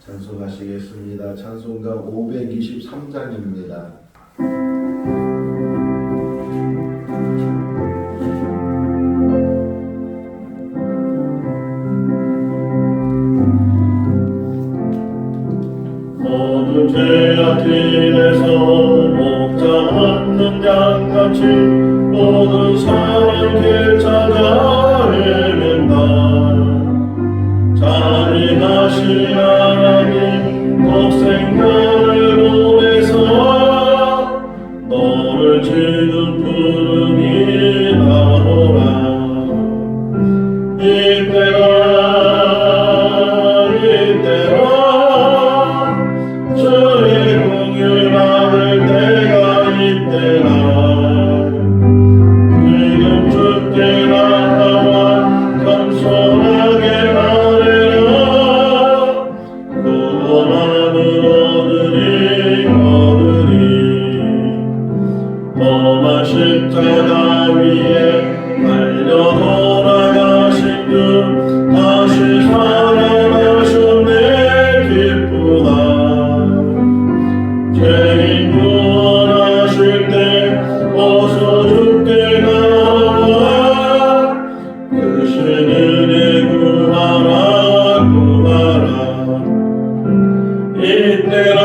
찬송하시겠습니다. 찬송가 523장입니다. 어두운 죄악길에서 목자 없는 양같이 모든 사람 길 찾아 헤맨다. 잔인하신 하나님 곧 생명을 보내서 너를 지금 부르니 나오라. 이때라 주의 공을 받을 때가 이때라. 지금 주께 나와 겸손하게 아뢰라. 구원함을 얻으리. 험한 십자가 위에 달려 돌아가신 주 다시 살아나셨네. 기쁘다. 죄인 구원하실 때 어서 주께 나와 크신 은혜 구하라. 이때라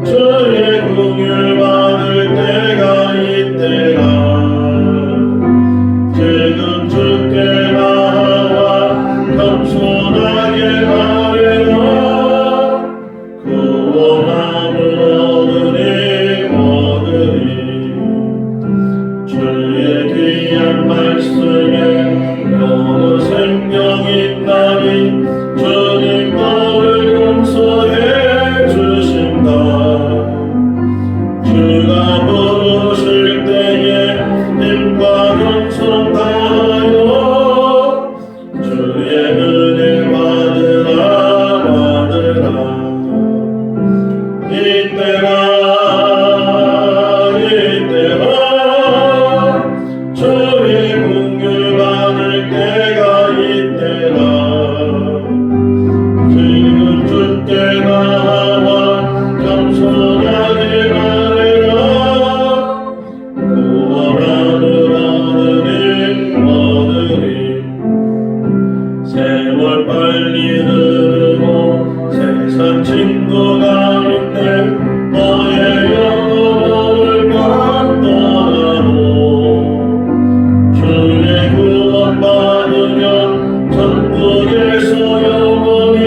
주의 긍휼 받을 때가 이때라. 지금 주께 나와 겸손하게 아뢰라. 구원함을 얻으리. 주의 귀한 말씀에 영원 생명 있나니 주님 너를 용서해 주신다. 주가 부르실 때에 힘과 겸손 다하여 주의 은혜 받으라. 이때라 주의 긍휼 받을 때가 이때라. 지금 주께 나와 겸손하게 아뢰라. 구원함을 얻으리. 세월 빨리 흐르고 세상 친구가 있네. 너의 영혼을 떠나로. 주의 구원 받으면 천국에서 영원히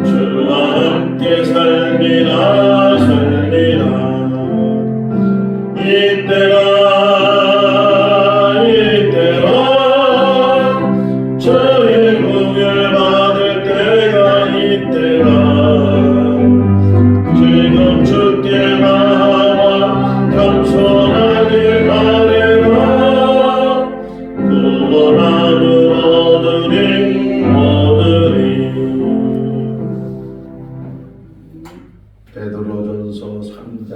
주와 함께 살리라. 이때라 주의 긍휼 받을 때가 이때라. 지금 주께 나와 겸손하게 아뢰라. 구원함을 얻으리. 베드로전서 3장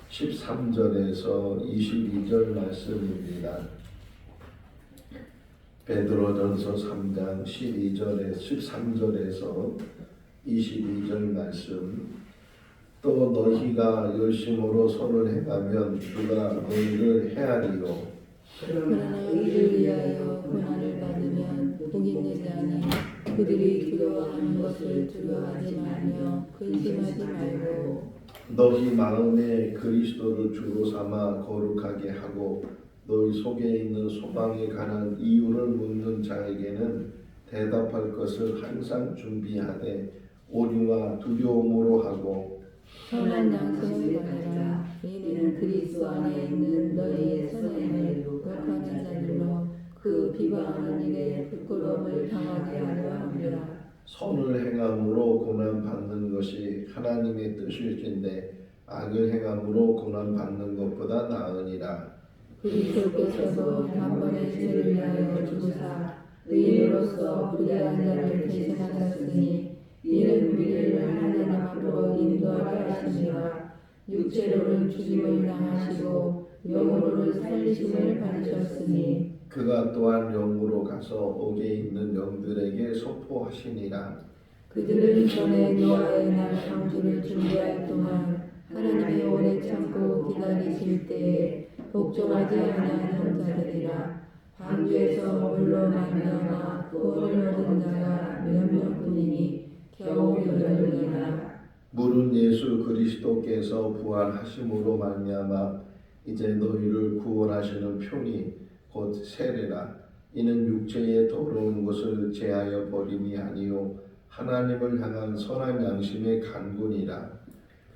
13절에서 22절 말씀입니다. 베드로전서 3장 13절에서 22절 말씀. 또 너희가 열심으로 손을 행하면 누가 너희를 헤아리요. 그러나 의를 위하여 고난을 받으면 복이 되자니 그들이 두려워하는 것을 두려워하지 말며 근심하지 말고 너희 마음에 그리스도를 주로 삼아 거룩하게 하고 너희 속에 있는 소망에 관한 이유를 묻는 자에게는 대답할 것을 항상 준비하되 온유와 두려움으로 하고 선한 양심을 가져라. 이는 그리스도 안에 있는 너희의 선행을 욕하는 자들로 그 비방하는 일에 부끄러움을 당하게 하려 함이라. 선을 행함으로 고난 받는 것이 하나님의 뜻일진데 악을 행함으로 고난 받는 것보다 나으니라. 그리스도께서도 단번에 죄를 위하여 죽으사 의인으로서 불의한 자를 대신하셨으니 이는 우리를 하나님 앞으로 인도하게 하시니라. 육체로는 죽임을 당하시고 영으로는 살리심을 받으셨으니 그가 또한 영으로 가서 옥에 있는 영들에게 선포하시니라. 그들은 전에 노아의 날 방주를 준비할 동안 하나님이 오래 참고 기다리실 때에 복종하지 아니하는 자들이라. 방주에서 물로 말미암아 구원을 얻은 자가 몇 명뿐이니 겨우 8명이라. 물은 예수 그리스도께서 부활하심으로 말미암아 이제 너희를 구원하시는 표니 곧 세례라. 이는 육체의 더러운 것을 제하여 버림이 아니요 하나님을 향한 선한 양심의 간구니라.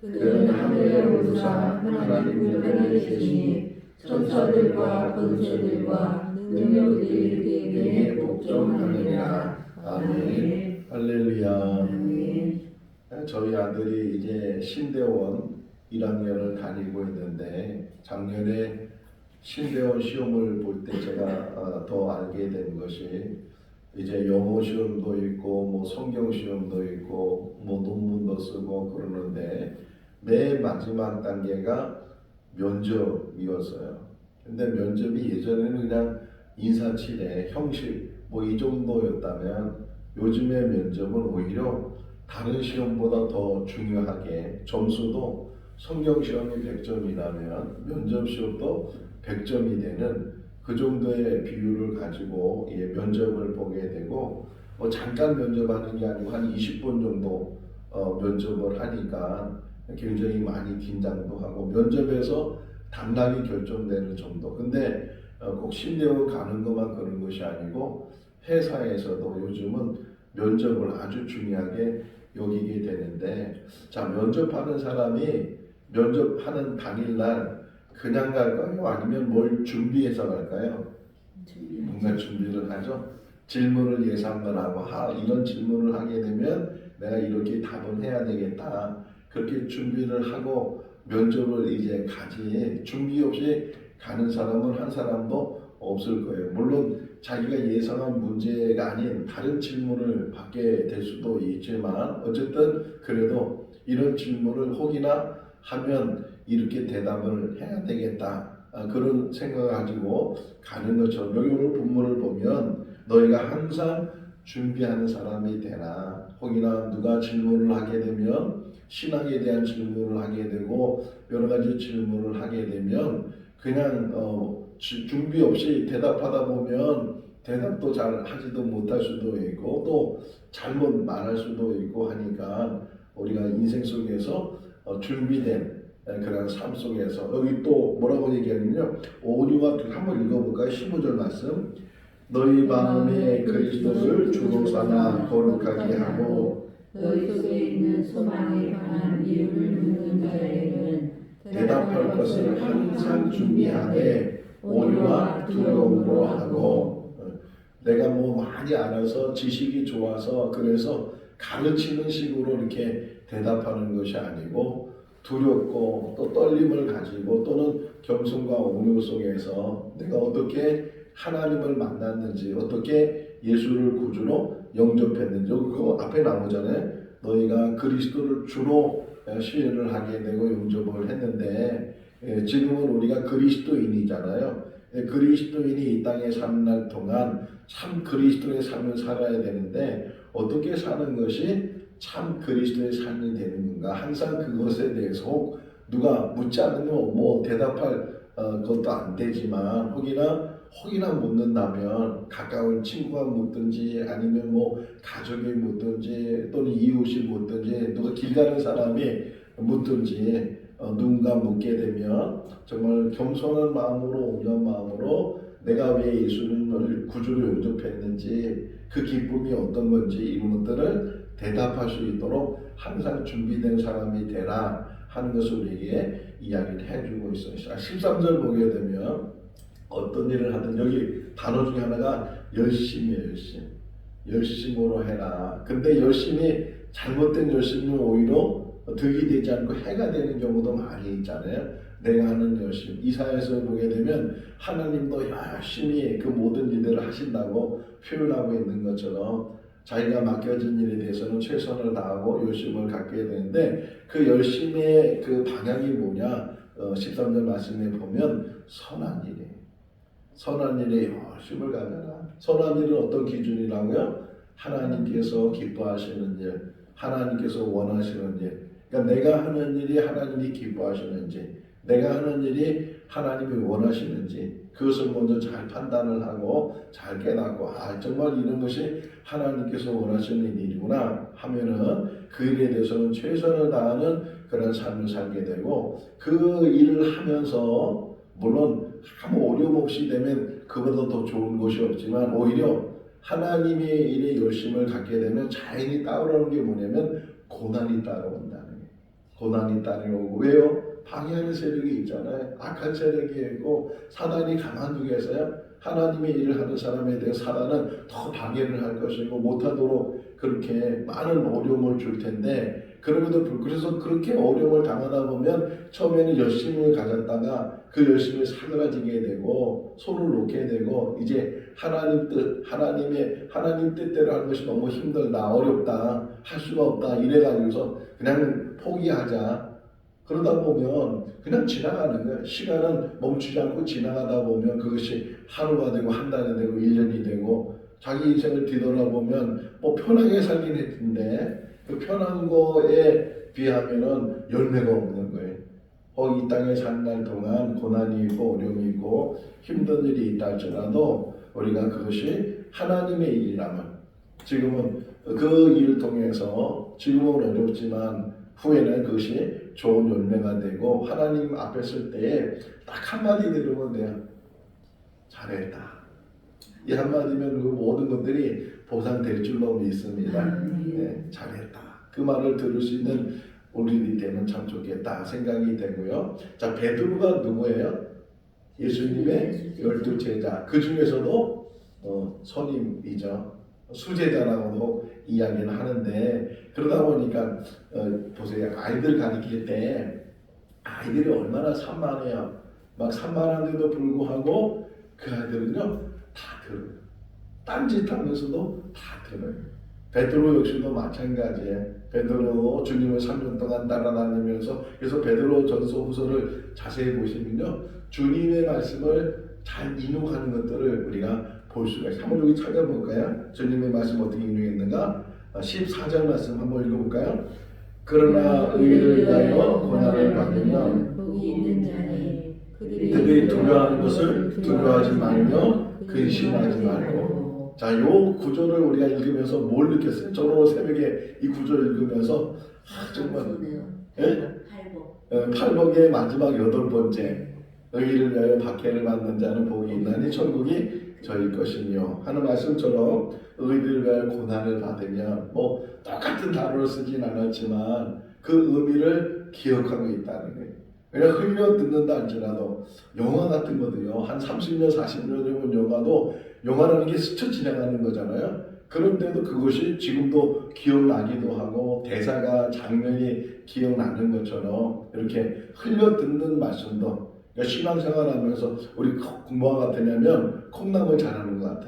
그는 하늘에 오르사 하나님 우편에 계시니 천사들과 권세들과 능력들이 그에게 복종하느니라. 아멘. 할렐루야. 아멘. 저희 아들이 이제 신대원 1학년을 다니고 있는데 작년에 신대원 시험을 볼 때 제가 더 알게 된 것이 이제 영어 시험도 있고 뭐 성경 시험도 있고 뭐 논문도 쓰고 그러는데 맨 마지막 단계가 면접이었어요. 근데 면접이 예전에는 그냥 인사치레 형식 뭐 이 정도였다면 요즘의 면접은 오히려 다른 시험보다 더 중요하게 점수도 성경 시험이 100점이라면 면접 시험도 100점이 되는 그 정도의 비율을 가지고 면접을 보게 되고 잠깐 면접하는 게 아니고 한 20분 정도 면접을 하니까 굉장히 많이 긴장도 하고 면접에서 당락이 결정되는 정도. 근데 꼭 신대원 가는 것만 그런 것이 아니고 회사에서도 요즘은 면접을 아주 중요하게 여기게 되는데 자 면접하는 사람이 면접하는 당일날 그냥 갈까요? 아니면 뭘 준비해서 갈까요? 뭔가 준비를 하죠. 질문을 예상을 하고 이런 질문을 하게 되면 내가 이렇게 답을 해야 되겠다. 그렇게 준비를 하고 면접을 이제 가지 준비 없이 가는 사람은 한 사람도 없을 거예요. 물론 자기가 예상한 문제가 아닌 다른 질문을 받게 될 수도 있지만 어쨌든 그래도 이런 질문을 혹이나 하면 이렇게 대답을 해야 되겠다. 그런 생각을 가지고 가는 것처럼 여기 오늘 본문을 보면 너희가 항상 준비하는 사람이 되나 혹이나 누가 질문을 하게 되면 신앙에 대한 질문을 하게 되고 여러 가지 질문을 하게 되면 그냥 준비 없이 대답하다 보면 대답도 잘 하지도 못할 수도 있고 또 잘못 말할 수도 있고 하니까 우리가 인생 속에서 준비된 그런 삶 속에서 여기 또 뭐라고 얘기하냐면요. 오류와 한번 읽어볼까요? 15절 말씀. 너희 마음에 그리스도를 주로 삼아 거룩하게 하고 너희 속에 있는 소망에 관한 이유를 묻는 자에게는 대답할 것을 항상 준비하되 오류와 두려움으로 하고 내가 뭐 많이 알아서 지식이 좋아서 그래서 가르치는 식으로 이렇게 대답하는 것이 아니고 두렵고 또 떨림을 가지고 또는 겸손과 온유 속에서 내가 어떻게 하나님을 만났는지 어떻게 예수를 구주로 영접했는지 그거 앞에 나오잖아요. 너희가 그리스도를 주로 신뢰를 하게 되고 영접을 했는데 지금은 우리가 그리스도인이잖아요. 그리스도인이 이 땅에 사는 날 동안 참 그리스도의 삶을 살아야 되는데 어떻게 사는 것이 참 그리스도의 삶이 되는 건가? 항상 그것에 대해서 누가 묻지 않으면 뭐 대답할 것도 안 되지만 혹이나 묻는다면 가까운 친구가 묻든지 아니면 뭐 가족이 묻든지 또는 이웃이 묻든지 누가 길 가는 사람이 묻든지 누군가 묻게 되면 정말 겸손한 마음으로 온유한 마음으로 내가 왜 예수님을 구주로 영접했는지 그 기쁨이 어떤 건지 이런 것들을 대답할 수 있도록 항상 준비된 사람이 되라 하는 것을 우리에게 이야기를 해주고 있어요. 13절 보게 되면 어떤 일을 하든 여기 단어 중에 하나가 열심이에요. 열심으로 해라. 근데 열심히 잘못된 열심은 오히려 득이 되지 않고 해가 되는 경우도 많이 있잖아요. 내가 하는 열심. 이사야서 보게 되면 하나님도 열심히 그 모든 일들을 하신다고 표현하고 있는 것처럼 자기가 맡겨진 일에 대해서는 최선을 다하고 열심을 갖게 되는데 그 열심의 그 방향이 뭐냐? 13절 말씀에 보면 선한 일이에요. 선한 일에 열심을 가져라. 선한 일은 어떤 기준이라고요? 하나님께서 기뻐하시는 일, 하나님께서 원하시는 일. 그러니까 내가 하는 일이 하나님이 기뻐하시는지, 내가 하는 일이 하나님이 원하시는지 그것을 먼저 잘 판단을 하고 잘 깨닫고 정말 이런 것이 하나님께서 원하시는 일이구나 하면은 그 일에 대해서는 최선을 다하는 그런 삶을 살게 되고 그 일을 하면서 물론 아무 어려움 없이 되면 그보다 더 좋은 것이 없지만 오히려 하나님의 일에 열심을 갖게 되면 자연히 따라오는 게 뭐냐면 고난이 따라온다는 거예요. 고난이 따라오고 왜요? 방해하는 세력이 있잖아요. 악한 세력이 있고 사단이 가만두겠어요? 하나님의 일을 하는 사람에 대해 사단은 더 방해를 할 것이고 못하도록 그렇게 많은 어려움을 줄 텐데 그래서 그렇게 어려움을 당하다 보면 처음에는 열심을 가졌다가 그 열심을 사그라지게 되고 손을 놓게 되고 이제 하나님 뜻대로 하는 것이 너무 힘들다 어렵다 할 수가 없다 이래가지고서 그냥 포기하자 그러다 보면 그냥 지나가는 거예요. 시간은 멈추지 않고 지나가다 보면 그것이 하루가 되고 한 달이 되고 1년이 되고 자기 인생을 뒤돌아보면 뭐 편하게 살긴 했는데 그 편한 거에 비하면은 열매가 없는 거예요. 이 땅에 사는 날 동안 고난이 있고 어려움이 있고 힘든 일이 있다 할지라도 우리가 그것이 하나님의 일이라면 지금은 그 일을 통해서 지금은 어렵지만 후에는 그것이 좋은 열매가 되고 하나님 앞에 설 때에 딱 한마디 들으면 돼요. 잘했다. 이 한마디면 그 모든 것들이 보상될 줄로 믿습니다. 네, 잘했다. 그 말을 들을 수 있는 우리들이 되면 참 좋겠다 생각이 되고요. 자, 베드로가 누구예요? 예수님의 12제자. 그 중에서도 선임이죠. 수제자라고도 이야기를 하는데 그러다 보니까 보세요. 아이들 가르칠 때 아이들이 얼마나 산만해요. 막 산만한데도 불구하고 그 아이들은요 다 들어요. 딴짓하면서도 다 들어요. 베드로 역시도 마찬가지예요. 베드로 주님을 3년 동안 따라다니면서 그래서 베드로 전서 후서를 자세히 보시면요 주님의 말씀을 잘 인용하는 것들을 우리가 볼 수가 있어요. 한번 여기 찾아볼까요? 주님의 말씀 어떻게 인용했는가? 14절 말씀 한번 읽어볼까요? 그러나 의를 위하여 고난을 받으면 복이 있는 자니 그들이 두려워하는 것을 두려워하지 말며 근심하지 말고. 자, 요 구절을 우리가 읽으면서 뭘 느꼈어요? 저는 오늘 새벽에 이 구절을 읽으면서 정말 팔복의 마지막 8번째 의를 위하여 박해를 받는 자는 복이 있나니 천국이 저희 것이며 하는 말씀처럼 의를 위하여 고난을 받으면 뭐 똑같은 단어를 쓰진 않았지만 그 의미를 기억하고 있다는 거예요. 그냥 흘려 듣는다 할지라도 영화 같은 거도요 한 30년 40년 전 영화라는 게 스쳐 지나가는 거잖아요. 그런데도 그것이 지금도 기억나기도 하고 대사가 장면이 기억나는 것처럼 이렇게 흘려 듣는 말씀도 그러니까 신앙생활하면서 우리 공부가 같으냐면 콩나물 잘하는 것 같아.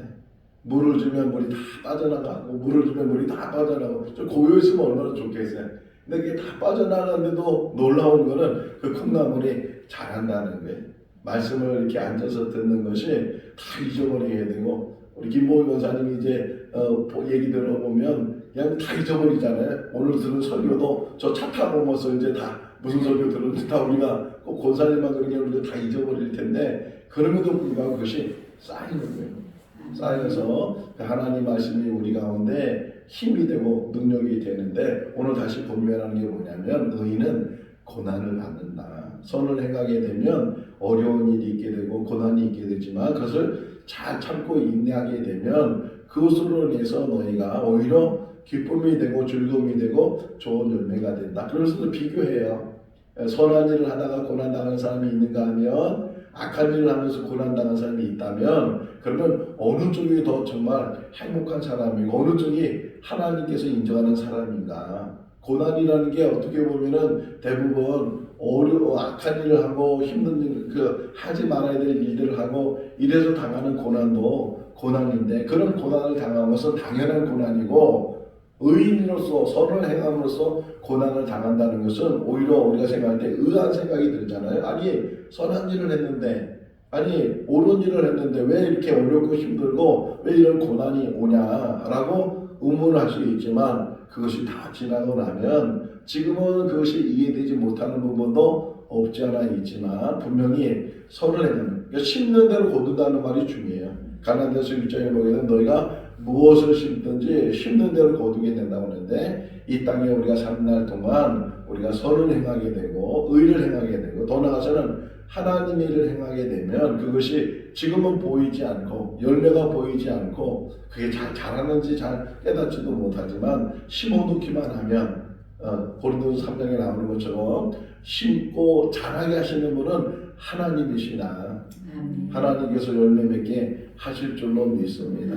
물을 주면 물이 다 빠져나가고 물을 주면 물이 다 빠져나가고 좀 고요했으면 얼마나 좋겠어요. 근데 그게 다 빠져나가는데도 놀라운 거는 그 콩나물이 잘한다는 거예요. 말씀을 이렇게 앉아서 듣는 것이 다 잊어버리게 되고 우리 김보희 권사님이 이제 얘기 들어보면 그냥 다 잊어버리잖아요. 오늘 들은 설교도 저 차 타고 오면서 이제 다 무슨 설교 들었는지 다 우리가 꼭 권사님만 그런 게 우리가 다 잊어버릴 텐데 그럼에도 불구하고 그것이 쌓이는 거예요. 쌓여서 하나님 말씀이 우리 가운데 힘이 되고 능력이 되는데 오늘 다시 본면하는 게 뭐냐면 의인은 고난을 받는다. 선을 행하게 되면 어려운 일이 있게 되고 고난이 있게 되지만 그것을 잘 참고 인내하게 되면 그것으로 인해서 너희가 오히려 기쁨이 되고 즐거움이 되고 좋은 열매가 된다. 그래서 비교해요. 선한 일을 하다가 고난당하는 사람이 있는가 하면 악한 일을 하면서 고난당하는 사람이 있다면 그러면 어느 쪽이 더 정말 행복한 사람이고 어느 쪽이 하나님께서 인정하는 사람인가. 고난이라는 게 어떻게 보면은 대부분 악한 일을 하고 힘든 일, 하지 말아야 될 일들을 하고 이래서 당하는 고난도 고난인데 그런 고난을 당하는 것은 당연한 고난이고 의인으로서 선을 행함으로써 고난을 당한다는 것은 오히려 우리가 생각할 때 의아한 생각이 들잖아요. 아니 선한 일을 했는데 아니 옳은 일을 했는데 왜 이렇게 어렵고 힘들고 왜 이런 고난이 오냐라고 의문할 수 있지만 그것이 다 지나고 나면 지금은 그것이 이해되지 못하는 부분도 없지 않아 있지만 분명히 선을 행하는, 그러니까 심는 대로 거둔다는 말이 중요해요. 가나안에서 1장에 보게 되면 너희가 무엇을 심든지 심는 대로 거두게 된다고 하는데 이 땅에 우리가 사는 날 동안 우리가 선을 행하게 되고 의를 행하게 되고 더 나아가서는 하나님의 일을 행하게 되면 그것이 지금은 보이지 않고 열매가 보이지 않고 그게 잘 자라는지 잘 깨닫지도 못하지만 심어놓기만 하면 고린도서 3장에 나오는 것처럼 심고 자라게 하시는 분은 하나님이시나 하나님께서 열매 맺게 하실 줄로 믿습니다.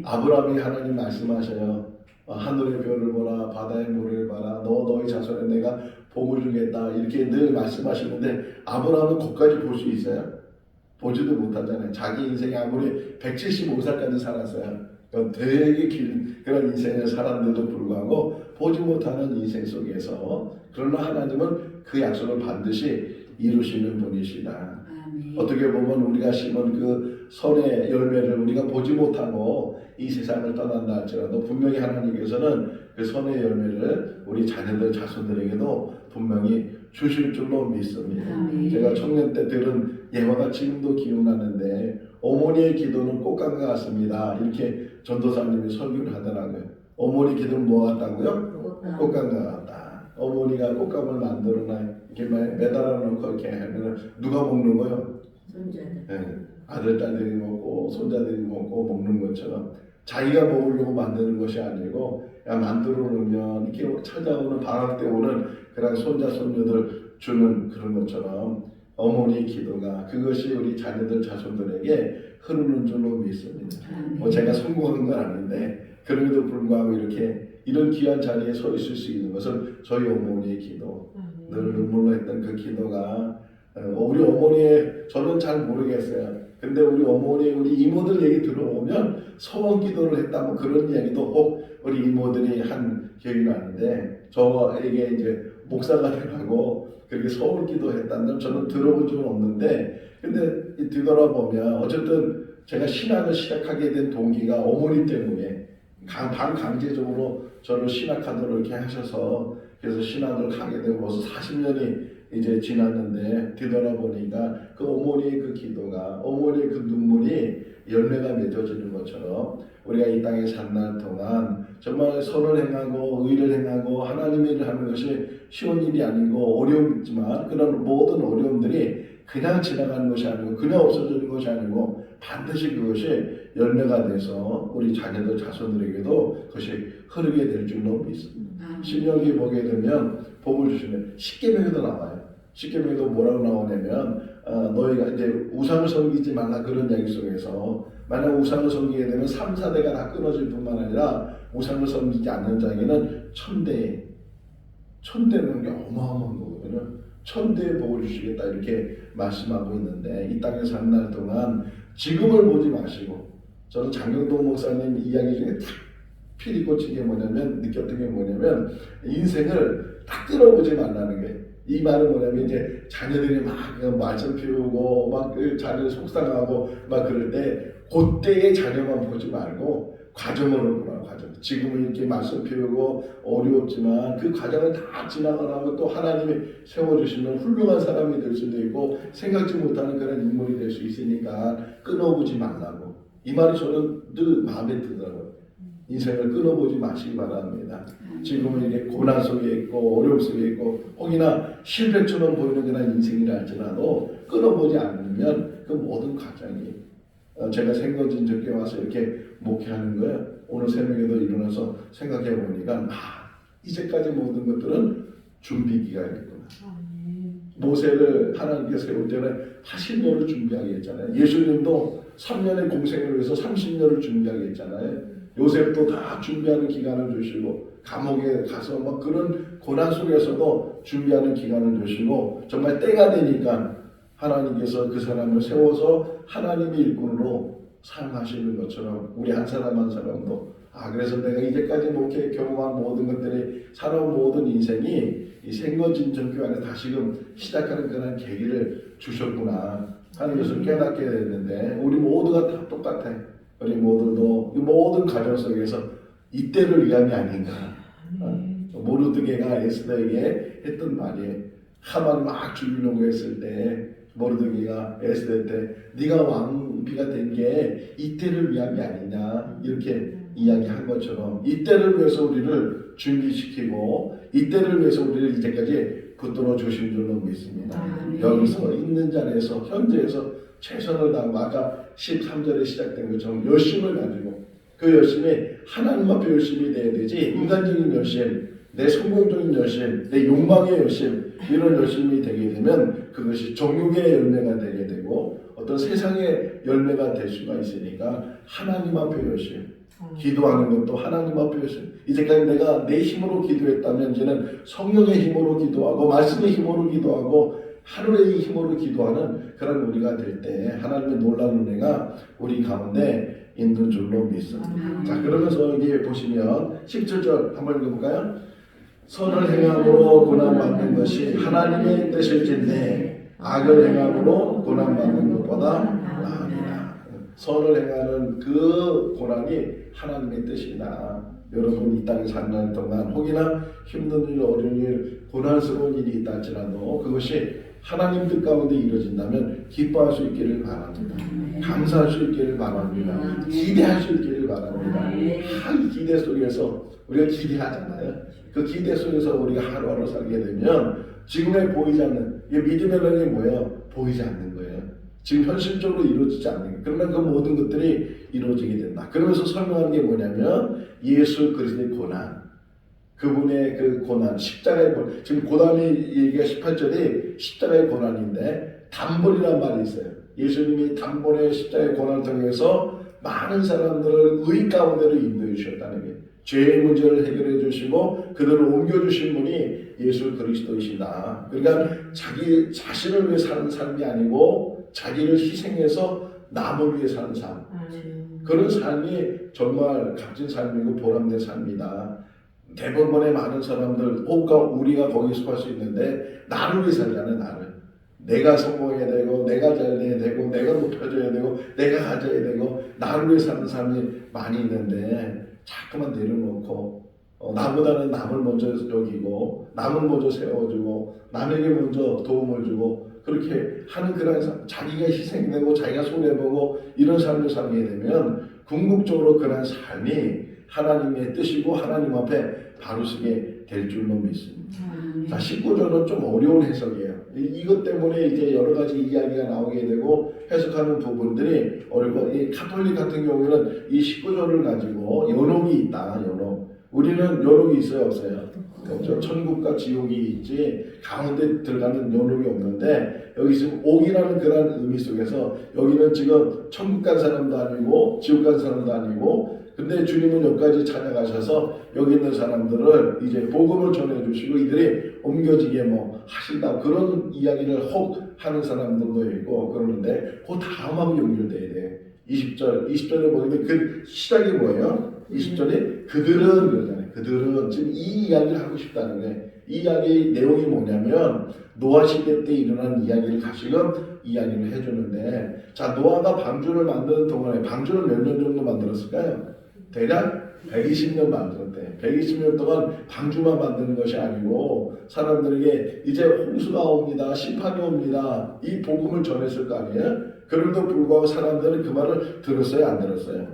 아브라함이 하나님 말씀하셔요. 하늘의 별을 보라 바다의 모래를 봐라 너희 자손에 내가 복을 주겠다 이렇게 늘 말씀하시는데 아브라함은 거기까지 볼 수 있어요? 보지도 못하잖아요. 자기 인생이 아무리 175살까지 살았어요. 되게 긴 그런 인생을 살았는데도 불구하고 보지 못하는 인생 속에서 그러나 하나님은 그 약속을 반드시 이루시는 분이시다. 어떻게 보면 우리가 심은 그 선의 열매를 우리가 보지 못하고 이 세상을 떠난다 할지라도 분명히 하나님께서는 그 선의 열매를 우리 자녀들 자손들에게도 분명히 주실 줄로 믿습니다. 제가 청년 때 들은 예화가 지금도 기억나는데 어머니의 기도는 꽃감과 같습니다. 이렇게 전도사님이 설교를 하더라고요. 어머니 기도는 뭐 같다고요? 꽃감과 같다. 어머니가 꽃감을 만들어놔 이렇게 매달아 놓고 이렇게 하면 누가 먹는 거요? 손자들. 네, 아들 딸들이 먹고 손자들이 먹고 먹는 것처럼 자기가 먹으려고 만드는 것이 아니고 그냥 만들어 놓으면 이렇게 찾아오는 방학 때 오는 그런 손자 손녀들 주는 그런 것처럼 어머니의 기도가 그것이 우리 자녀들 자손들에게 흐르는 줄로 믿습니다. 뭐 제가 성공한 건 아닌데 그럼에도 불구하고 이렇게 이런 귀한 자리에 서 있을 수 있는 것은 저희 어머니의 기도 늘 눈물로 했던 그 기도가 우리 어머니의 저는 잘 모르겠어요. 근데 우리 어머니 우리 이모들 얘기 들어보면 소원 기도를 했다 뭐 그런 이야기도 혹 우리 이모들이 한 기억이 나는데 저에게 이제 목사가 되라고 그렇게 소원 기도했다는 걸 저는 들어본 적은 없는데 근데 뒤돌아보면 어쨌든 제가 신학을 시작하게 된 동기가 어머니 때문에 반강제적으로 저를 신학하도록 이렇게 하셔서 그래서 신학을 가게 되고 벌써 40년이 이제 지났는데 뒤돌아보니까 그 어머니의 그 기도가 어머니의 그 눈물이 열매가 맺어지는 것처럼 우리가 이 땅에 산 날 동안 정말 선을 행하고 의를 행하고 하나님의 일을 하는 것이 쉬운 일이 아니고 어려움이지만 그런 모든 어려움들이 그냥 지나가는 것이 아니고 그냥 없어지는 것이 아니고 반드시 그것이 열매가 돼서 우리 자녀들 자손들에게도 그것이 흐르게 될 줄로 믿습니다. 신명기 보게 되면 복을 주시면 십계명에도 나와요. 십계명에도 뭐라고 나오냐면 너희가 이제 우상을 섬기지 말라 그런 이야기 속에서 만약 우상을 섬기게 되면 3, 4대가 다 끊어질 뿐만 아니라 우상을 섬기지 않는 자에게는 천대라는 게 어마어마한 거거든요. 천대의 복을 주시겠다 이렇게 말씀하고 있는데 이 땅에 사는 날 동안 지금을 보지 마시고 저는 장경동 목사님 이야기 중에 딱 필이 꽂힌 게 뭐냐면 느꼈던 게 뭐냐면 인생을 딱 끌어보지 말라는 게 이 말은 뭐냐면 이제 자녀들이 막 말썽 피우고 막 자녀를 속상하고 막 그럴 때 그때의 자녀만 보지 말고 과정으로 보라. 과정. 지금은 이렇게 말썽 피우고 어려웠지만 그 과정을 다 지나가면 또 하나님이 세워주시는 훌륭한 사람이 될 수도 있고 생각지 못하는 그런 인물이 될 수 있으니까 끊어보지 말라고. 이 말이 저는 늘 마음에 들더라고요. 인생을 끊어보지 마시기 바랍니다. 지금은 이게 고난 속에 있고 어려움 속에 있고 혹이나 실패처럼 보이는 그런 인생이라 할지라도 끊어보지 않으면 그 모든 과정이 제가 생건진적에 와서 이렇게 목회하는 거예요. 오늘 새벽에도 일어나서 생각해 보니까 이제까지 모든 것들은 준비 기간이구나. 모세를 하나님께서 세울 때는 80년을 준비하게 했잖아요. 예수님도 3년의 공생을 위해서 30년을 준비하게 했잖아요. 요셉도 다 준비하는 기간을 주시고 감옥에 가서 막 그런 고난 속에서도 준비하는 기간을 주시고 정말 때가 되니까 하나님께서 그 사람을 세워서 하나님의 일꾼으로 사용하시는 것처럼 우리 한 사람 한 사람도 그래서 내가 이제까지 목회 경험한 모든 것들이 살아온 모든 인생이 이 생건진정교 안에 다시금 시작하는 그런 계기를 주셨구나. 하는 것을 깨닫게 됐는데 우리 모두가 다 똑같아. 우리 모두도 이 모든 가정 속에서 이때를 위함이 아닌가. 모르드게가 에스더에게 했던 말이에요. 하만이 막 죽이려고 했을 때 모르드게가 에스더한테 네가 왕비가 된 게 이때를 위함이 아니냐 이렇게 이야기한 것처럼 이때를 위해서 우리를 준비시키고 이때를 위해서 우리를 이제까지 붙들어 주신 줄로 믿습니다. 여기서 있는 자리에서 현재에서 최선을 다하고 아까 13절에 시작된 것처럼 열심을 가지고 그 열심이 하나님 앞에 열심이 돼야 되지 인간적인 열심, 내 성공적인 열심, 내 욕망의 열심 이런 열심이 되게 되면 그것이 정욕의 열매가 되게 되고 어떤 세상의 열매가 될 수가 있으니까 하나님 앞에 열심 기도하는 것도 하나님 앞에 열심 이제까지 내가 내 힘으로 기도했다면 이제는 성령의 힘으로 기도하고 말씀의 힘으로 기도하고 하늘의 힘으로 기도하는 그런 우리가 될 때 하나님의 놀라운 은혜가 우리 가운데 있는 줄로 믿습니다. 자 그러면서 여기 보시면 17절 한번 읽어볼까요? 선을 행함으로 고난받는 것이 하나님의 뜻일진데 악을 행함으로 고난받는 것보다 나으니라. 선을 행하는 그 고난이 하나님의 뜻이다. 여러분 이 땅에 사는 날 동안 혹이나 힘든 일, 어려운 일, 고난스러운 일이 있다 할지라도 그것이 하나님 뜻 가운데 이루어진다면 기뻐할 수 있기를 바랍니다. 감사할 수 있기를 바랍니다. 기대할 수 있기를 바랍니다. 이 기대 속에서 우리가 기대하잖아요. 그 기대 속에서 우리가 하루하루 살게 되면 지금에 보이지 않는 이게 믿음의 능력이 뭐예요? 보이지 않는 거예요. 지금 현실적으로 이루어지지 않는 거예요. 그러면 그 모든 것들이 이루어지게 된다. 그러면서 설명하는 게 뭐냐면 예수 그리스도의 고난, 그분의 그 고난, 십자가의 고난. 지금 그 다음에 얘기가 18절이 십자가의 고난인데 단번이라는 말이 있어요. 예수님이 단번에 십자가의 고난을 통해서 많은 사람들을 의 가운데로 인도해 주셨다는 게 죄의 문제를 해결해 주시고 그들을 옮겨주신 분이 예수 그리스도이시다. 그러니까 자기 자신을 위해 사는 삶이 아니고 자기를 희생해서 남을 위해 사는 삶. 그런 삶이 정말 값진 삶이고 보람된 삶이다. 대부분의 많은 사람들 우리가 거기에 속할 수 있는데 나를 위해 살잖아요. 나를. 내가 성공해야 되고 내가 잘 돼야 되고 내가 높여져야 되고 내가 가져야 되고 나를 위해 사는 삶이 많이 있는데 자꾸만 내려놓고 나보다는 남을 먼저 여기고 남을 먼저 세워주고 남에게 먼저 도움을 주고 그렇게 하는 그런 삶, 자기가 희생되고 자기가 손해보고 이런 삶을 살게 되면 궁극적으로 그런 삶이 하나님의 뜻이고 하나님 앞에 바로 서게 될 줄로 믿습니다. 자, 19절은 좀 어려운 해석이에요. 이것 때문에 이제 여러 가지 이야기가 나오게 되고 해석하는 부분들이 어렵고 이 카톨릭 같은 경우에는 이 19절을 가지고 연옥이 있다. 연옥. 우리는 연옥이 있어요, 없어요? 없죠. 천국과 지옥이 있지 가운데 들어가는 연옥이 없는데 여기 지금 옥이라는 그런 의미 속에서 여기는 지금 천국 간 사람도 아니고 지옥 간 사람도 아니고 근데 주님은 여기까지 찾아가셔서 여기 있는 사람들을 이제 복음을 전해주시고 이들이 옮겨지게 뭐 하신다 그런 이야기를 혹 하는 사람들도 있고 그러는데 그 다음하고 연결돼야 돼. 20절에 보면 그 시작이 뭐예요? 20절에 그들은 그러잖아요. 그들은 지금 이 이야기를 하고 싶다는 거예요. 이 이야기 내용이 뭐냐면 노아 시대 때 일어난 이야기를 다시금 이야기를 해주는데 자 노아가 방주를 만드는 동안에 방주를 몇 년 정도 만들었을까요? 대략 120년 만들었대. 120년 동안 방주만 만드는 것이 아니고 사람들에게 이제 홍수가 옵니다. 심판이 옵니다. 이 복음을 전했을 거 아니에요? 그럼에도 불구하고 사람들은 그 말을 들었어요? 안 들었어요?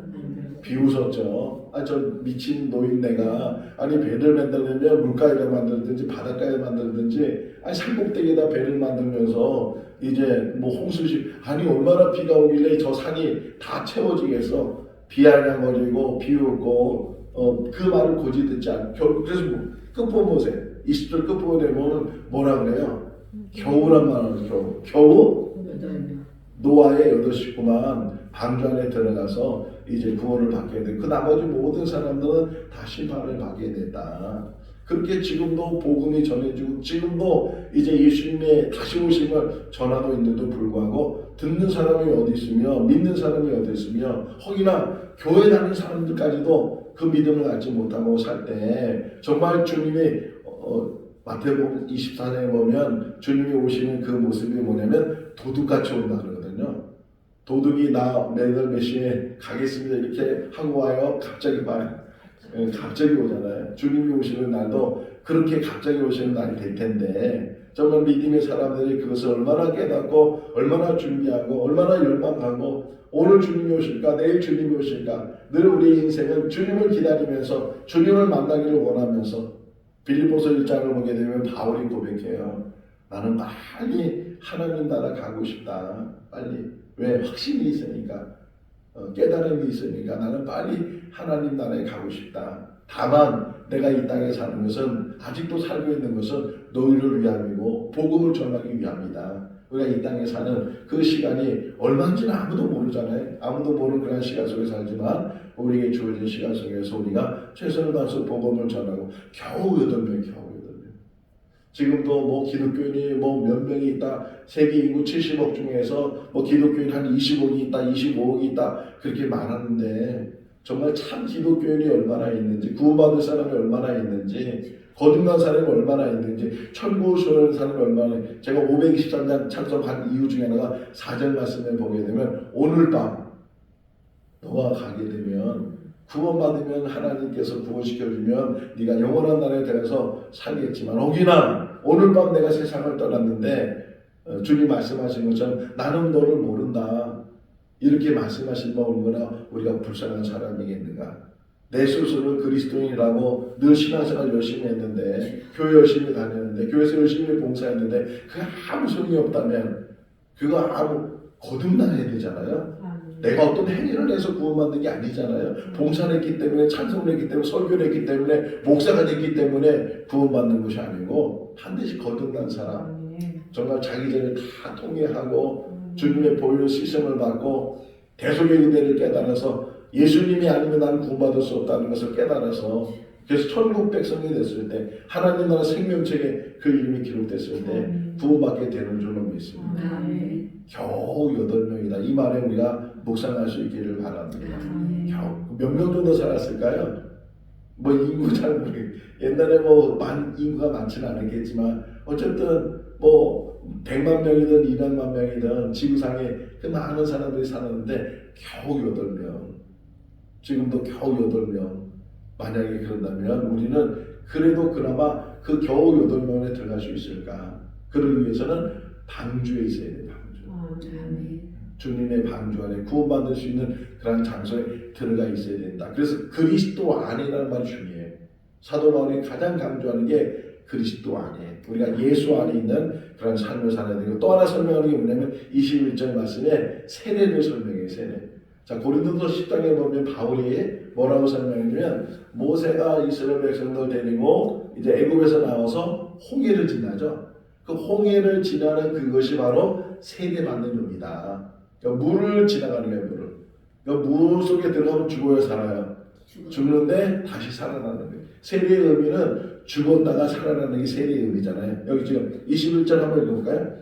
비웃었죠. 저 미친 노인네가 배를 만들려면 물가에다 만들든지 바닷가에 만들든지 산꼭대기에다 배를 만들면서 이제 뭐 홍수시 얼마나 비가 오길래 저 산이 다 채워지겠어. 비아냥거리고 비웃고 그 말을 고지 듣지 않고 그래서 끝부분 보세요. 20절 끝부분에 보면 뭐라 그래요? 겨우란 말은 겨우 노아의 8 식구만 방주 안에 들어가서 이제 구원을 받게 돼. 그 나머지 모든 사람들은 다 심판을 받게 됐다. 그렇게 지금도 복음이 전해지고 지금도 이제 예수님의 다시 오심을 전하고 있는데도 불구하고 듣는 사람이 어디 있으며 믿는 사람이 어디 있으며 혹이나 교회 다니는 사람들까지도 그 믿음을 갖지 못하고 살 때 정말 주님이 마태복음 24장에 보면 주님이 오시는 그 모습이 뭐냐면 도둑같이 온다 그러거든요. 하거든요. 도둑이 나 내일 몇 시에 가겠습니다 이렇게 하고 와요. 갑자기 와요. 갑자기 오잖아요. 주님이 오시는 날도 그렇게 갑자기 오시는 날이 될 텐데 정말 믿음의 사람들이 그것을 얼마나 깨닫고 얼마나 준비하고 얼마나 열망하고 오늘 주님이 오실까 내일 주님이 오실까 늘 우리 인생은 주님을 기다리면서 주님을 만나기를 원하면서 빌립보서 1장을 보게 되면 바울이 고백해요. 나는 빨리 하나님 나라 가고 싶다. 빨리. 왜? 확신이 있으니까. 깨달음이 있으니까 나는 빨리 하나님 나라에 가고 싶다. 다만 내가 이 땅에 사는 것은 아직도 살고 있는 것은 너희를 위함이고 복음을 전하기 위함이다. 우리가 이 땅에 사는 그 시간이 얼마인지는 아무도 모르잖아요. 아무도 모르는 그런 시간 속에 살지만 우리에게 주어진 시간 속에서 우리가 최선을 다해서 복음을 전하고 겨우 8명 지금도 뭐 기독교인이 뭐 몇 명이 있다. 세계 인구 70억 중에서 뭐 기독교인 한 20억이 있다. 25억이 있다. 그렇게 말하는데 정말 참 기독교인이 얼마나 있는지 구원받을 사람이 얼마나 있는지 거듭난 사람이 얼마나 있는지 천국을 소원하는 사람이 얼마나 있는지 제가 523장 참석한 이유 중에 하나가 4절 말씀을 보게 되면 오늘 밤 너가 가게 되면 구원받으면 하나님께서 구원시켜주면 네가 영원한 나라에 들어가서 살겠지만 혹이나 오늘 밤 내가 세상을 떠났는데 주님 말씀하신 것처럼 나는 너를 모른다 이렇게 말씀하시면 얼마나 우리가 불쌍한 사람이겠는가. 내 스스로는 그리스도인이라고 늘 신앙생활 열심히 했는데 교회 열심히 다녔는데 교회에서 열심히 봉사했는데 그게 아무 소용이 없다면 그거 아무 거듭나야 되잖아요. 내가 어떤 행위를 해서 구원받는 게 아니잖아요. 봉사를 했기 때문에 찬송을 했기 때문에 설교를 했기 때문에 목사가 됐기 때문에 구원받는 것이 아니고 반드시 거듭난 사람 정말 자기 전에 다 통회하고 주님의 보혈 씻음을 받고 대속의 은혜를 깨달아서 예수님이 아니면 나는 구원받을 수 없다는 것을 깨달아서 그래서 천국 백성이 됐을 때 하나님 나라 생명책에 그 이름이 기록됐을 때 구원받게 되는 줄로 믿습니다. 겨우 8명이다. 이 말에 우리가 묵상할 수 있기를 바랍니다. 겨우 몇 명 정도 살았을까요? 뭐 인구 잘 모르겠어요. 옛날에 뭐 인구가 많지는 않았겠지만 어쨌든 뭐 100만 명이든 200만 명이든 지구상에 그 많은 사람들이 살았는데 겨우 8명. 지금도 겨우 8명. 만약에 그런다면 우리는 그래도 그나마 그 겨우 8명에 들어갈 수 있을까? 그러기 위해서는 방주에 있어야 돼요. 방주. 주님의 방주 안에 구원받을 수 있는 그런 장소에 들어가 있어야 된다. 그래서 그리스도 안이라는 말이 중요해요. 사도 바울이 가장 강조하는 게 그리스도 안에 우리가 예수 안에 있는 그런 삶을 살아야 되고 또 하나 설명하는 게 뭐냐면 21절 말씀에 세례를 설명해요. 세례. 자 고린도서 10장에 보면 바울이 뭐라고 설명하냐면 모세가 이스라엘 백성들 데리고 이제 애굽에서 나와서 홍해를 지나죠. 그 홍해를 지나는 그것이 바로 세례받는 용이다. 그러니까 물을 지나가는 거예요. 물을. 그러니까 물 속에 들어가면 죽어요, 살아요? 죽는데 다시 살아나는 거예요. 세례의 의미는 죽었다가 살아나는 게 세례의 의미잖아요. 여기 지금 21절 한번 읽어볼까요?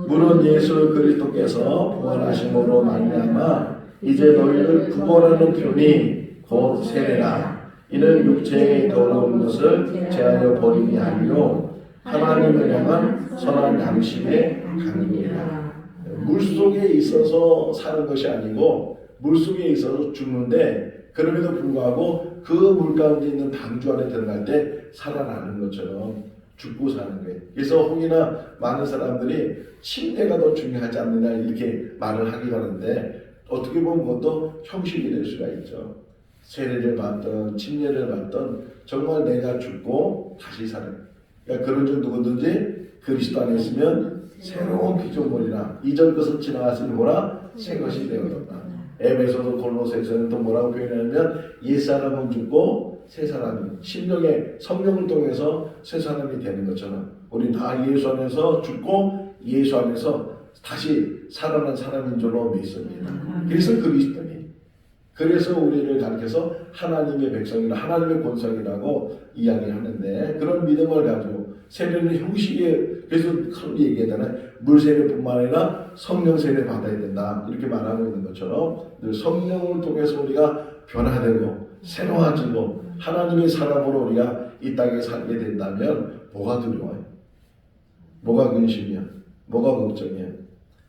물은 예수 그리스도께서 부활하심으로 말미암아 이제 너희를 구원하는 표니 곧 세례라. 이는 육체의 더러운 것을 제하여 버림이 아니요 하나님을 향한 선한 양심의 강림이라. 물속에 있어서 사는 것이 아니고 물속에 있어서 죽는데 그럼에도 불구하고 그 물 가운데 있는 방주 안에 들어갈 때 살아나는 것처럼 죽고 사는 거예요. 그래서 혹이나 많은 사람들이 침례가 더 중요하지 않느냐 이렇게 말을 하긴 하는데 어떻게 보면 그것도 형식이 될 수가 있죠. 세례를 받던 침례를 받던 정말 내가 죽고 다시 사는 그러니까 그런 줄 누구든지 그리스도 안에 있으면 새로운 피조물이라 이전 것은 지나갔으니 뭐라 새 것이 되었다. 에베소서 골로새서는 또 뭐라고 표현하냐면 옛사람은 죽고 새 사람이 심령의 성령을 통해서 새 사람이 되는 것처럼 우리 다 예수 안에서 죽고 예수 안에서 다시 살아난 사람인 줄로 믿습니다. 그래서 그리스도니 그래서 우리를 가르쳐서 하나님의 백성이라 하나님의 본성이라고 이야기하는데 그런 믿음을 가지고 세례는 형식에 그래서 얘기하잖아요. 물세례뿐만 아니라 성령 세례 받아야 된다 이렇게 말하고 있는 것처럼 늘 성령을 통해서 우리가 변화되고 새로워지고 하나님의 사람으로 우리가 이 땅에 살게 된다면 뭐가 두려워요? 뭐가 근심이야? 뭐가 걱정이야?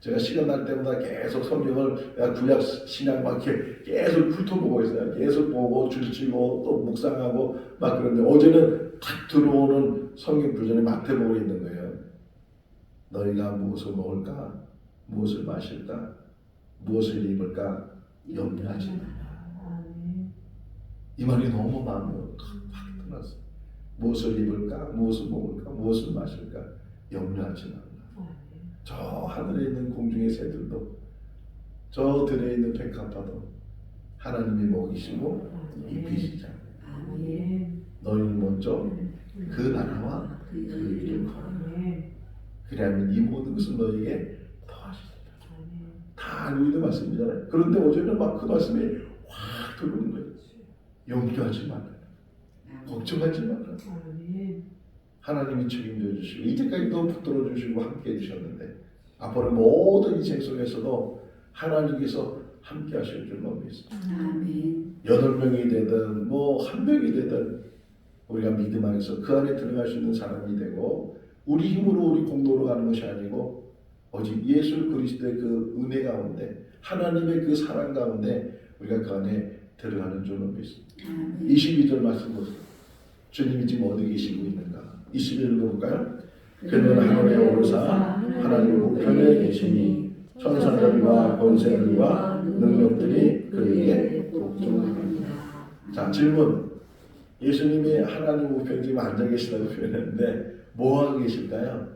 제가 시간 날 때마다 계속 성경을 내가 구약 신약 막 이렇게 계속 훑어보고 있어요. 계속 보고 줄치고 또 묵상하고 막 그런데 어제는 탁 들어오는 성경 구절이 마태복음에 있는 거예요. 너희가 무엇을 먹을까, 무엇을 마실까, 무엇을 입을까 염려하지 마라. 이 말이 너무 마음에 확 들어왔어요. 무엇을 입을까, 무엇을 먹을까, 무엇을 마실까 염려하지 마라. 저 하늘에 있는 공중의 새들도 저 들에 있는 백합화도 하나님이 먹이시고 입히시잖아요. 너희는 먼저 그 나라와 그 일을 걸어라. 그래야면 이 모든 것은 너희에게 더하시리라. 다 누이는 말씀이잖아요. 그런데 어제는 막 그 말씀이 확 들어오는 거예요. 염려하지 마라. 걱정하지 마라. 하나님이 책임져 주시고 이때까지도 붙들어 주시고 함께 해주셨는데 앞으로 모든 인생 속에서도 하나님께서 함께 하실 줄로 믿습니다. 8명이 되든 뭐 1명이 되든 우리가 믿음 안에서 그 안에 들어갈 수 있는 사람이 되고 우리 힘으로 우리 공로로 가는 것이 아니고 오직 예수 그리스도의 그 은혜 가운데 하나님의 그 사랑 가운데 우리가 그 안에 들어가는 줄로 믿습니다. 22절 말씀 보세요. 주님이 지금 어디 계시고 있는가? 21절 읽어볼까요? 그는 하늘에 오르사 하나님 우편에 계시니 천사들과 권세들과 능력들이 그에게 복종합니다. 자, 질문. 예수님이 하나님 우편에 지금 앉아 계시다고 표현했는데 뭐하고 계실까요?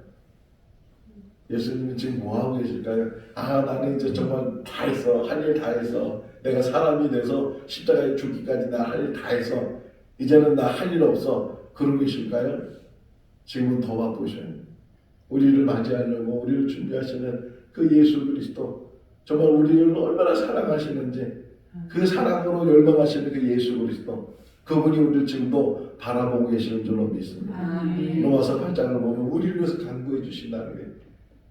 예수님은 지금 뭐하고 계실까요? 나는 이제 정말 다 했어. 할 일 다 했어. 내가 사람이 돼서 십자가에 죽기까지 나 할 일 다 했어. 이제는 나 할 일 없어. 그러고 계실까요? 지금은 더 바쁘셔요. 우리를 맞이하려고 우리를 준비하시는 그 예수 그리스도, 정말 우리를 얼마나 사랑하시는지 그 사랑으로 열망하시는 그 예수 그리스도, 그분이 우리를 지금도 바라보고 계시는 줄로 믿습니다. 로마서 8장을 보면 우리를 위해서 간구해 주신다는 거예요.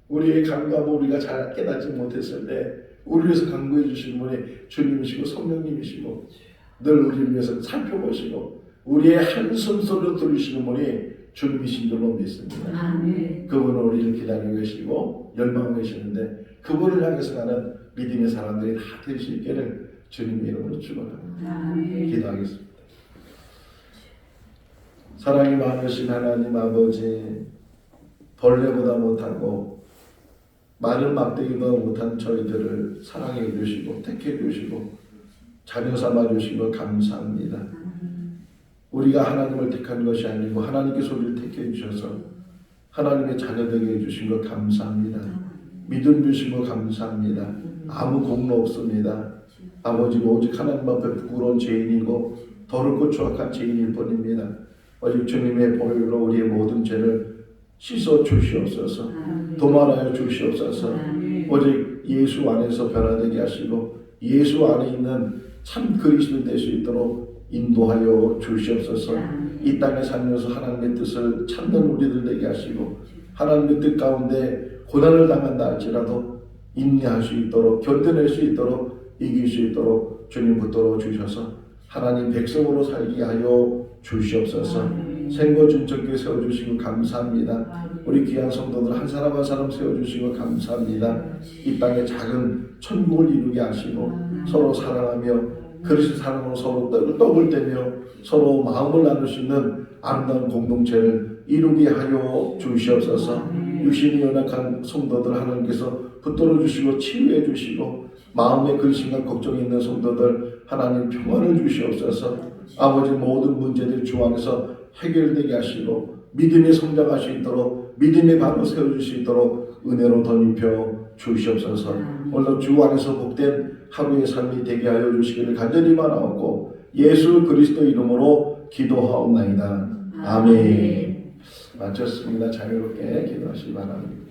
우리의 간구함을 우리가 잘 깨닫지 못했을 때 우리를 위해서 간구해 주시는 분이 주님이시고 성령님이시고 늘 우리를 위해서 살펴보시고 우리의 한숨 소리를 들으시는 분이 주님이신 줄로 믿습니다. 그분은 우리를 기다리고 계시고 열망하고 계시는데 그분을 향해서 가는 믿음의 사람들이 다 될 수 있기를 주님의 이름으로 축원합니다. 기도하겠습니다. 사랑이 많으신 하나님 아버지, 벌레보다 못하고 마른 막대기보다 못한 저희들을 사랑해 주시고 택해 주시고 자녀 삼아 주시고 감사합니다. 우리가 하나님을 택한 것이 아니고 하나님께서 우리를 택해 주셔서 하나님의 자녀 되게 해주신 것 감사합니다. 믿음 주신 것 감사합니다. 아무 공로 없습니다. 아버지 오직 하나님 앞에 부끄러운 죄인이고 더럽고 추악한 죄인일 뿐입니다. 오직 주님의 보혈로 우리의 모든 죄를 씻어 주시옵소서. 도말하여 주시옵소서. 오직 예수 안에서 변화되게 하시고 예수 안에 있는 참 그리스도 될 수 있도록 인도하여 주시옵소서. 이 땅에 살면서 하나님의 뜻을 찾는 우리들 되게 하시고 하나님의 뜻 가운데 고난을 당한다 할지라도 인내할 수 있도록 견뎌낼 수 있도록 이길 수 있도록 주님 붙들어 주셔서 하나님 백성으로 살게 하여 주시옵소서. 생거준천교회 세워주시고 감사합니다. 우리 귀한 성도들 한 사람 한 사람 세워주시고 감사합니다. 이 땅에 작은 천국을 이루게 하시고 서로 사랑하며 그리스도 사랑으로 서로 떡을 떼며 서로 마음을 나눌 수 있는 아름다운 공동체를 이루게 하여 주시옵소서. 육신이 연약한 성도들 하나님께서 붙들어 주시고 치유해 주시고 마음에 근심과 걱정이 있는 성도들 하나님 평안을 주시옵소서. 아버지 모든 문제들 주 안에서 해결되게 하시고 믿음에 성장할 수 있도록 믿음의 발로 세워줄 수 있도록 은혜로 덧입혀 주시옵소서. 오늘 주 안에서 복된 하루의 삶이 되게 하여 주시기를 간절히 바라옵고 예수 그리스도 이름으로 기도하옵나이다. 아멘. 마쳤습니다. 자유롭게 기도하시기 바랍니다.